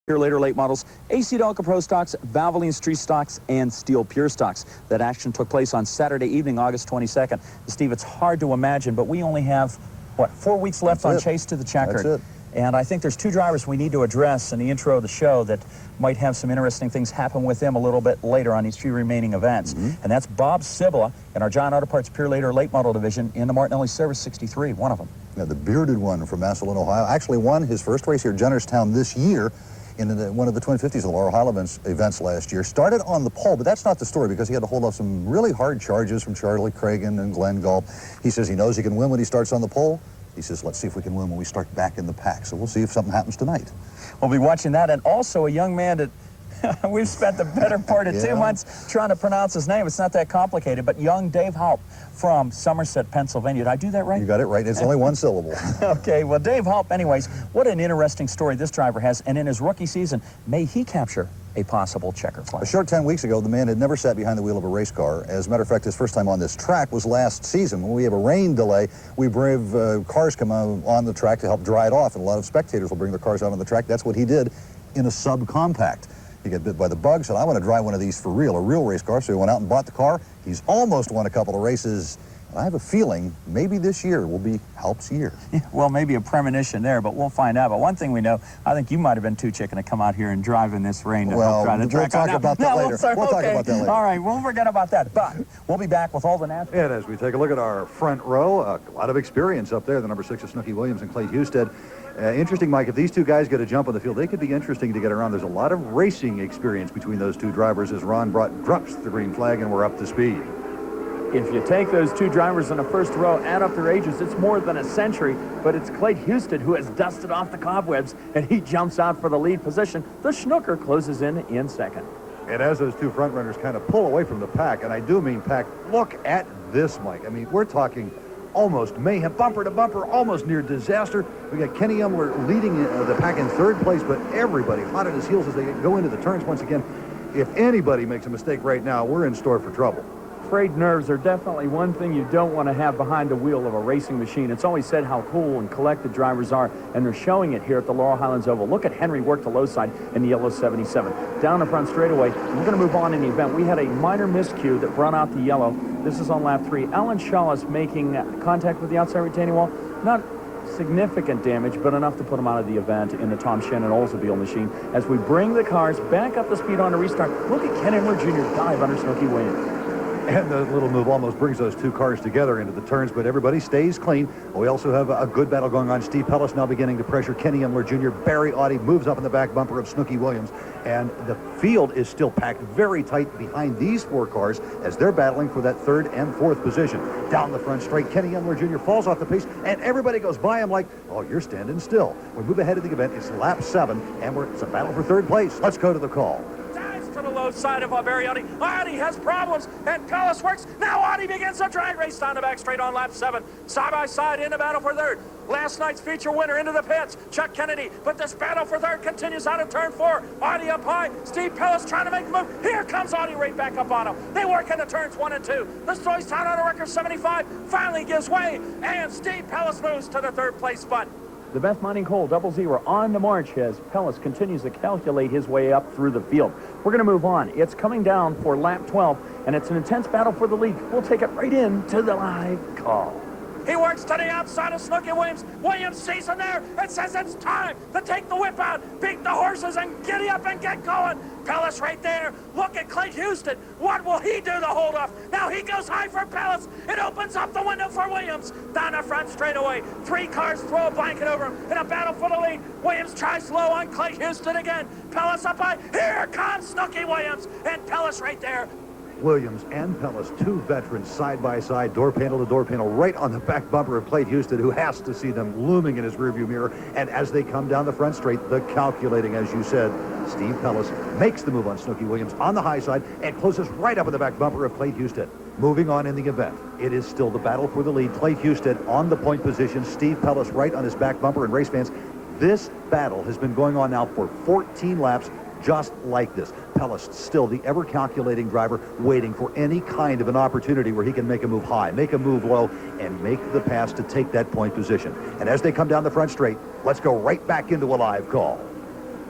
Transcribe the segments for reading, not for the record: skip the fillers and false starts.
Here later late models, AC Delco Pro stocks, Valvoline Street stocks, and Steel Pure stocks. That action took place on Saturday evening, August 22nd. Steve, it's hard to imagine, but we only have, what, 4 weeks left on Chase to the Checkered. That's it. And I think there's two drivers we need to address in the intro of the show that might have some interesting things happen with them a little bit later on these few remaining events. And that's Bob Cibala in our John Auto Parts Pure Later late model division in the Martinelli Service 63, one of them. Yeah, the bearded one from Massillon, Ohio, actually won his first race here at Jennerstown this year in one of the Twin 50s, the Laurel Highlands events last year. Started on the pole, but that's not the story because he had to hold off some really hard charges from Charlie Cragen and Glenn Gulp. He says he knows he can win when he starts on the pole. He says, let's see if we can win when we start back in the pack. So we'll see if something happens tonight. We'll be watching that, and also a young man that we've spent the better part of 2 months trying to pronounce his name. It's not that complicated, but young Dave Haupt from Somerset, Pennsylvania. Did I do that right? You got it right. It's only one syllable. Okay, well, Dave Haupt, anyways, what an interesting story this driver has, and in his rookie season, may he capture a possible checker flag. A short 10 weeks ago, the man had never sat behind the wheel of a race car. As a matter of fact, his first time on this track was last season. When we have a rain delay, we brave cars come on the track to help dry it off, and a lot of spectators will bring their cars out on the track. That's what he did in a subcompact. He got bit by the bug, said, I want to drive one of these for real, a real race car. So he went out and bought the car. He's almost won a couple of races. And I have a feeling maybe this year will be Haupt's year. Well, maybe a premonition there, but we'll find out. But one thing we know, I think you might have been too chicken to come out here and drive in this rain to help try the track. We'll talk about that later. We'll talk about that later. All right, we'll forget about that. But we'll be back with all the natural. And as we take a look at our front row, a lot of experience up there. The number 6 of Snooky Williams and Clay Husted. Interesting, Mike, if these two guys get a jump on the field, they could be interesting to get around. There's a lot of racing experience between those two drivers as Ron drops the green flag and we're up to speed. If you take those two drivers in the first row, add up their ages, it's more than a century, but it's Clay Husted who has dusted off the cobwebs, and he jumps out for the lead position. The Schnooker closes in second. And as those two front runners kind of pull away from the pack, and I do mean pack, look at this, Mike. I mean, we're talking almost mayhem, bumper to bumper, almost near disaster. We got Kenny Umler leading the pack in third place, but everybody hot at his heels as they go into the turns once again. If anybody makes a mistake right now, we're in store for trouble. Frayed nerves are definitely one thing you don't want to have behind the wheel of a racing machine. It's always said how cool and collected drivers are, and they're showing it here at the Laurel Highlands Oval. Look at Henry work the low side in the yellow 77. Down the front straightaway, we're going to move on in the event. We had a minor miscue that brought out the yellow. This is on lap 3. Alan Shawless making contact with the outside retaining wall. Not significant damage, but enough to put him out of the event in the Tom Shannon Oldsmobile machine. As we bring the cars back up the speed on a restart, look at Ken Emler Jr. dive under Snooky Williams. And the little move almost brings those two cars together into the turns, but everybody stays clean. We also have a good battle going on. Steve Pellis now beginning to pressure Kenny Emler Jr. Barry Audi moves up in the back bumper of Snooky Williams. And the field is still packed very tight behind these four cars as they're battling for that third and fourth position. Down the front straight, Kenny Emler Jr. falls off the pace, and everybody goes by him like, oh, you're standing still. We move ahead of the event. It's lap 7, and it's a battle for third place. Let's go to the call. To the low side of Barry Audi. Audi has problems, and Pellis works. Now Audi begins a drag race down the back straight on lap 7. Side by side in the battle for third. Last night's feature winner into the pits, Chuck Kennedy. But this battle for third continues out of turn 4. Audi up high. Steve Pellis trying to make the move. Here comes Audi right back up on him. They work into turns 1 and 2. The Stoystown Auto record 75 finally gives way, and Steve Pellis moves to the third place spot. The Beth Mining Coal 00 on the march as Pellis continues to calculate his way up through the field. We're going to move on. It's coming down for lap 12, and it's an intense battle for the lead. We'll take it right into the live call. He works to the outside of Snooky Williams. Williams sees him there and says it's time to take the whip out, beat the horses, and giddy up and get going. Pellis right there. Look at Clay Husted. What will he do to hold off? Now he goes high for Pellis. It opens up the window for Williams. Down the front straightaway. 3 cars throw a blanket over him in a battle for the lead. Williams tries low on Clay Husted again. Pellis up high. Here comes Snooky Williams. And Pellis right there. Williams and Pellis, two veterans side by side, door panel to door panel, right on the back bumper of Clay Husted, who has to see them looming in his rearview mirror. And as they come down the front straight, the calculating, as you said, Steve Pellis makes the move on Snooky Williams on the high side and closes right up in the back bumper of Clay Husted. Moving on in the event, it is still the battle for the lead. Clay Husted on the point position, Steve Pellis right on his back bumper. And race fans, this battle has been going on now for 14 laps. Just like this. Pellis still the ever-calculating driver, waiting for any kind of an opportunity where he can make a move high, make a move low, and make the pass to take that point position. And as they come down the front straight, let's go right back into a live call.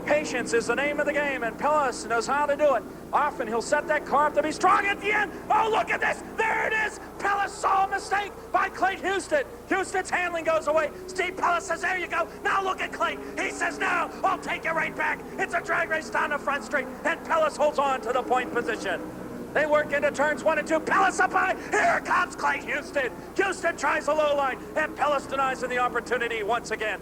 Patience is the name of the game, and Pellis knows how to do it. Often he'll set that car up to be strong at the end. Oh, look at this. There it is. Pellis saw a mistake by Clayton Houston. Houston's handling goes away. Steve Pellis says, there you go. Now look at Clay. He says, no, I'll take you right back. It's a drag race down the front straight, and Pellis holds on to the point position. They work into turns 1 and 2. Pellis up high. Here comes Clay Houston. Houston tries a low line, and Pellis denies him the opportunity once again.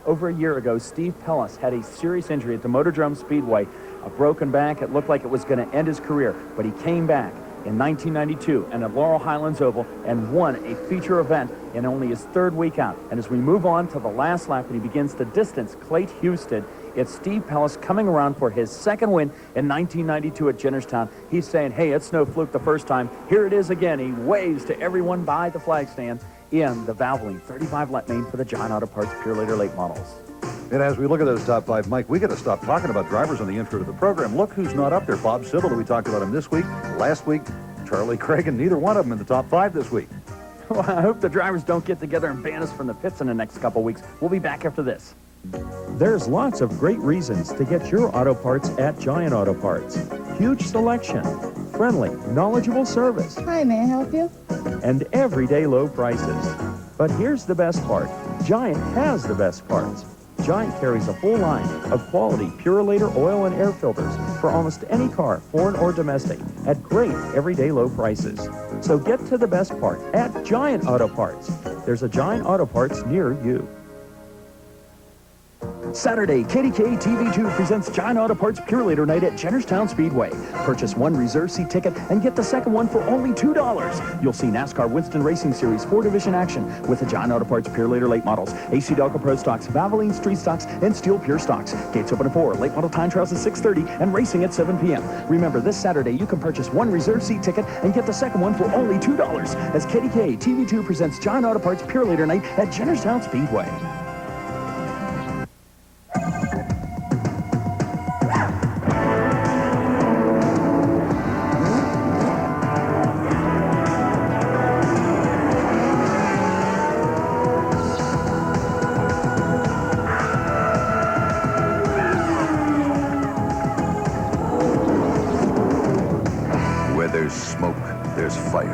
Over a year ago, Steve Pellis had a serious injury at the Motordrome Speedway, a broken back. It looked like it was going to end his career, but he came back in 1992 and at Laurel Highlands Oval and won a feature event in only his 3rd week out. And as we move on to the last lap and he begins to distance Clayton Houston, it's Steve Pellis coming around for his 2nd win in 1992 at Jennerstown. He's saying, hey, it's no fluke the first time. Here it is again. He waves to everyone by the flag stand in the Valvoline 35-lap main for the Giant Auto Parts Pure Later Late Models. And as we look at those top 5, Mike, we got to stop talking about drivers on the intro to the program. Look who's not up there. Bob Sibbald, we talked about him this week. Last week, Charlie Craig, and neither one of them in the top 5 this week. Well, I hope the drivers don't get together and ban us from the pits in the next couple weeks. We'll be back after this. There's lots of great reasons to get your auto parts at Giant Auto Parts. Huge selection, friendly, knowledgeable service, Hi, may I help you? and everyday low prices. But here's the best part. Giant has the best parts. Giant carries a full line of quality Purolator oil and air filters for almost any car, foreign or domestic, at great everyday low prices. So get to the best part at Giant Auto Parts. There's a Giant Auto Parts near you. Saturday, KDK TV2 presents Giant Auto Parts Pure Later Night at Jennerstown Speedway. Purchase 1 reserve seat ticket and get the second one for only $2. You'll see NASCAR Winston Racing Series 4-division action with the Giant Auto Parts Pure Later Late Models, AC Delco Pro Stocks, Valvoline Street Stocks, and Steel Pure Stocks. Gates open at 4, late model time trials at 6:30, and racing at 7 p.m. Remember, this Saturday, you can purchase 1 reserve seat ticket and get the second one for only $2 as KDK TV2 presents Giant Auto Parts Pure Later Night at Jennerstown Speedway. There's smoke, there's fire.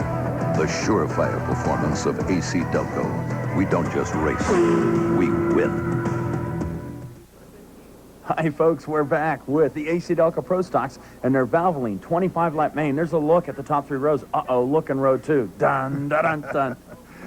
The surefire performance of AC Delco. We don't just race, we win. Hi, folks. We're back with the AC Delco Pro Stocks and their Valvoline 25-lap main. There's a look at the top 3 rows. Uh-oh, look in row 2. Dun, dun, dun, dun.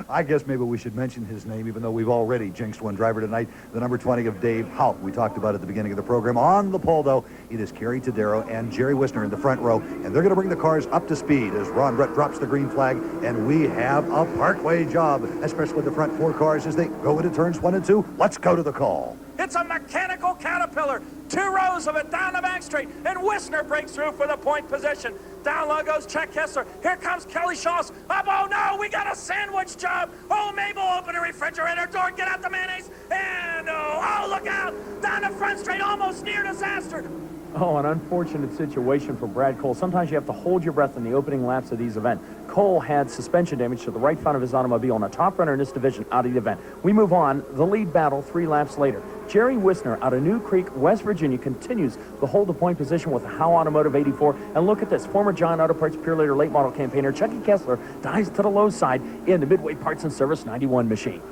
I guess maybe we should mention his name, even though we've already jinxed one driver tonight, the number 20 of Dave Houck. We talked about it at the beginning of the program. On the pole, though, it is Kerry Tadero and Jerry Wisner in the front row, and they're going to bring the cars up to speed as Ron Brett drops the green flag, and we have a parkway job, especially with the front 4 cars as they go into turns 1 and 2. Let's go to the call. It's a mechanical caterpillar. 2 rows of it down the back straight, and Wisner breaks through for the point position. Down low goes Chet Kessler. Here comes Kelly Shaws. Up, oh no, we got a sandwich job. Oh, Mabel, open the refrigerator door, get out the mayonnaise, and oh, look out. Down the front straight, almost near disaster. Oh, an unfortunate situation for Brad Cole. Sometimes you have to hold your breath in the opening laps of these events. Cole had suspension damage to the right front of his automobile and a top runner in this division out of the event. We move on. The lead battle 3 laps later. Jerry Wisner out of New Creek, West Virginia, continues to hold the point position with the Howe Automotive 84. And look at this. Former Giant Auto Parts Pure Later late model campaigner Chucky Kessler dives to the low side in the Midway Parts and Service 91 machine.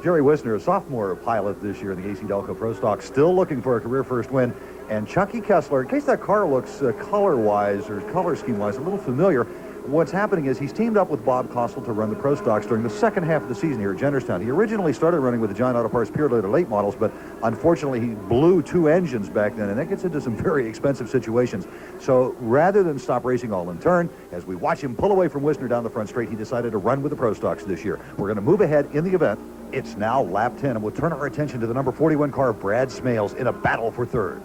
Jerry Wisner, a sophomore pilot this year in the AC Delco Pro Stock, still looking for a career first win. And Chucky Kessler, in case that car looks color-wise or color scheme-wise a little familiar, what's happening is he's teamed up with Bob Costle to run the Pro Stocks during the second half of the season here at Jennerstown. He originally started running with the Giant Auto Parts Pure Later late models, but unfortunately he blew 2 engines back then, and that gets into some very expensive situations. So rather than stop racing all in turn, as we watch him pull away from Wisner down the front straight, he decided to run with the Pro Stocks this year. We're going to move ahead in the event. It's now lap 10, and we'll turn our attention to the number 41 car, Brad Smales, in a battle for third.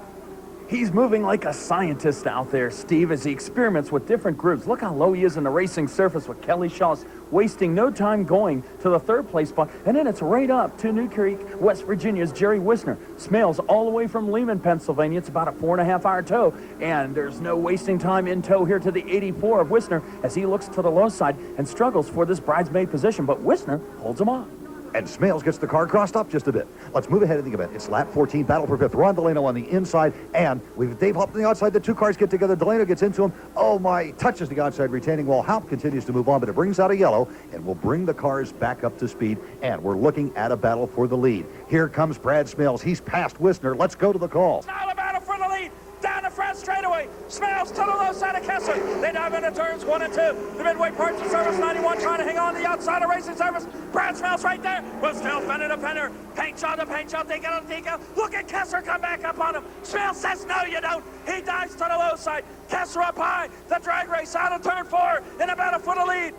He's moving like a scientist out there, Steve, as he experiments with different groups. Look how low he is in the racing surface with Kelly Shaws, wasting no time going to the 3rd place spot. And then it's right up to New Creek, West Virginia's Jerry Wisner. Smales all the way from Lehman, Pennsylvania. It's about a 4.5-hour tow. And there's no wasting time in tow here to the 84 of Wisner as he looks to the low side and struggles for this bridesmaid position. But Wisner holds him off. And Smales gets the car crossed up just a bit. Let's move ahead in the event. It's lap 14, battle for 5th. Ron Delano on the inside, and we've Dave Halp on the outside. The two cars get together. Delano gets into him. Oh, my, touches the outside retaining wall. Halp continues to move on, but it brings out a yellow, and will bring the cars back up to speed, and we're looking at a battle for the lead. Here comes Brad Smales. He's past Wisner. Let's go to the call. Now the battle for the lead. Down the front straightaway. Smales to the low side of Kessler. They dive into turns 1 and 2. The midway parts of service 91 trying to hang on the outside of racing service. Brad Smales right there. Will still fender to fender. Paint job to paint job. They get on the decal. Look at Kessler come back up on him. Smales says no you don't. He dives to the low side. Kessler up high. The drag race out of turn 4 in about a foot of lead.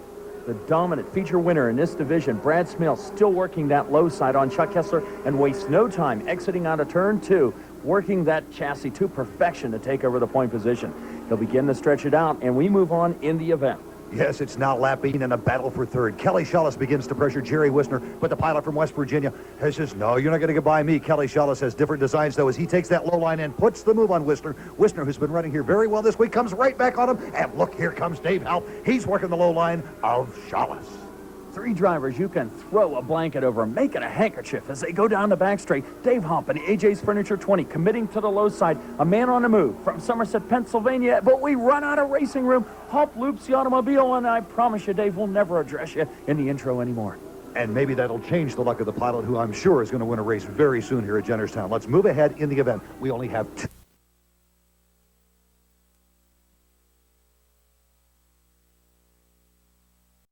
The dominant feature winner in this division, Brad Smales, still working that low side on Chuck Kessler and wastes no time exiting out of turn 2, working that chassis to perfection to take over the point position. He'll begin to stretch it out, and we move on in the event. Yes, it's now lap 18 and a battle for 3rd. Kelly Shellis begins to pressure Jerry Wisner, but the pilot from West Virginia says, no, you're not going to get by me. Kelly Shellis has different designs, though, as he takes that low line and puts the move on Wisner. Wisner, who's been running here very well this week, comes right back on him. And look, here comes Dave Halp. He's working the low line of Shellis. 3 drivers you can throw a blanket over, make it a handkerchief as they go down the back straight. Dave Halp and AJ's Furniture 20 committing to the low side. A man on the move from Somerset, Pennsylvania, but we run out of racing room. Halp loops the automobile, and I promise you, Dave will never address you in the intro anymore. And maybe that'll change the luck of the pilot, who I'm sure is going to win a race very soon here at Jennerstown. Let's move ahead in the event. We only have 2